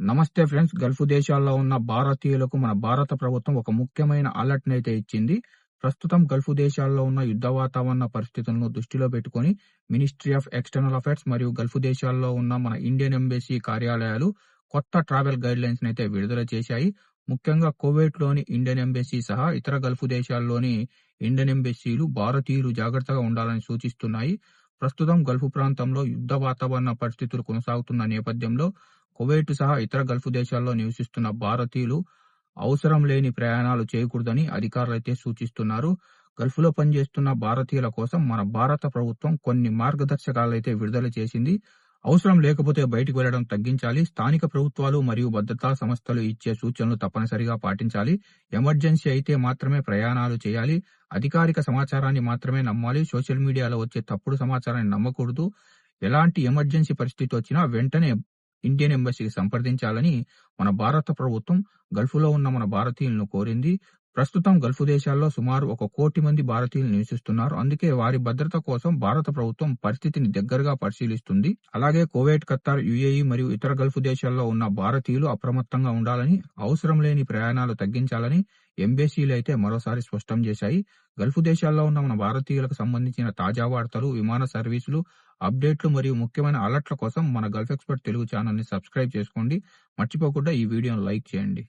నమస్తే friends. Gulf దేశాల్లో ఉన్న భారతీయులకు మన భారత ప్రభుత్వం ఒక ముఖ్యమైన అలర్ట్‌నైతే ఇచ్చింది. ప్రస్తుతం గల్ఫ్ దేశాల్లో ఉన్న యుద్ధ వాతావరణ పరిస్థితులను దృష్టిలో పెట్టుకొని మినిస్ట్రీ ఆఫ్ ఎక్స్‌టర్నల్ అఫైర్స్ మరియు గల్ఫ్ దేశాల్లో ఉన్న మన ఇండియన్ ఎంబసీ కార్యాలయాలు కొత్త ట్రావెల్ గైడ్‌లైన్స్‌నైతే విడుదల చేశాయి. ముఖ్యంగా కువైట్‌లోని ఇండియన్ ఎంబసీ సహా ఇతర గల్ఫ్ దేశాల్లోని ఇండియన్ ఎంబసీలు భారతీయులు జాగ్రత్తగా ఉండాలని సూచిస్తున్నాయి. ప్రస్తుతం గల్ఫ్ ప్రాంతంలో యుద్ధ వాతావరణ పరిస్థితులు కొనసాగుతున్న నేపథ్యంలో కువైట్ సహా ఇతర గల్ఫ్ దేశాల్లో నివసిస్తున్న భారతీయులు అవసరం లేని ప్రయాణాలు చేయకూడదని అధికారులైతే సూచిస్తున్నారు. గల్ఫ్‌లో పనిచేస్తున్న భారతీయుల కోసం మన భారత ప్రభుత్వం కొన్ని మార్గదర్శకాలైతే విడుదల చేసింది. అవసరం లేకపోతే బయటికి వెళ్లడం తగ్గించాలి. స్థానిక ప్రభుత్వాలు మరియు భద్రతా సంస్థలు ఇచ్చే సూచనలు తప్పనిసరిగా పాటించాలి. ఎమర్జెన్సీ అయితే మాత్రమే ప్రయాణాలు చేయాలి. అధికారిక సమాచారాన్ని మాత్రమే నమ్మాలి. సోషల్ మీడియాలో వచ్చే తప్పుడు సమాచారాన్ని నమ్మకూడదు. ఎలాంటి ఎమర్జెన్సీ పరిస్థితి వచ్చినా వెంటనే ఇండియన్ ఎంబసీకి సంప్రదించాలని మన భారత ప్రభుత్వం గల్ఫ్‌లో ఉన్న మన భారతీయులను కోరింది. ప్రస్తుతం గల్ఫ్ దేశాల్లో సుమారు 1,00,00,000 మంది భారతీయులు నివసిస్తున్నారు. అందుకే వారి భద్రత కోసం భారత ప్రభుత్వం పరిస్థితిని దగ్గరగా పరిశీలిస్తుంది. అలాగే కువైట్, ఖతార్, యుఏఈ మరియు ఇతర గల్ఫ్ దేశాల్లో ఉన్న భారతీయులు అప్రమత్తంగా ఉండాలని, అవసరం లేని ప్రయాణాలు తగ్గించాలని ఎంబసీలు అయితే మరోసారి స్పష్టం చేశాయి. గల్ఫ్ దేశాల్లో ఉన్న మన భారతీయులకు సంబంధించిన తాజా వార్తలు, విమాన సర్వీసులు, అప్డేట్లు మరియు ముఖ్యమైన అలర్ట్ల కోసం మన గల్ఫ్ ఎక్స్పర్ట్ తెలుగు ఛానల్‌ని సబ్స్క్రైబ్ చేసుకోండి. మర్చిపోకుండా ఈ వీడియోను లైక్ చేయండి.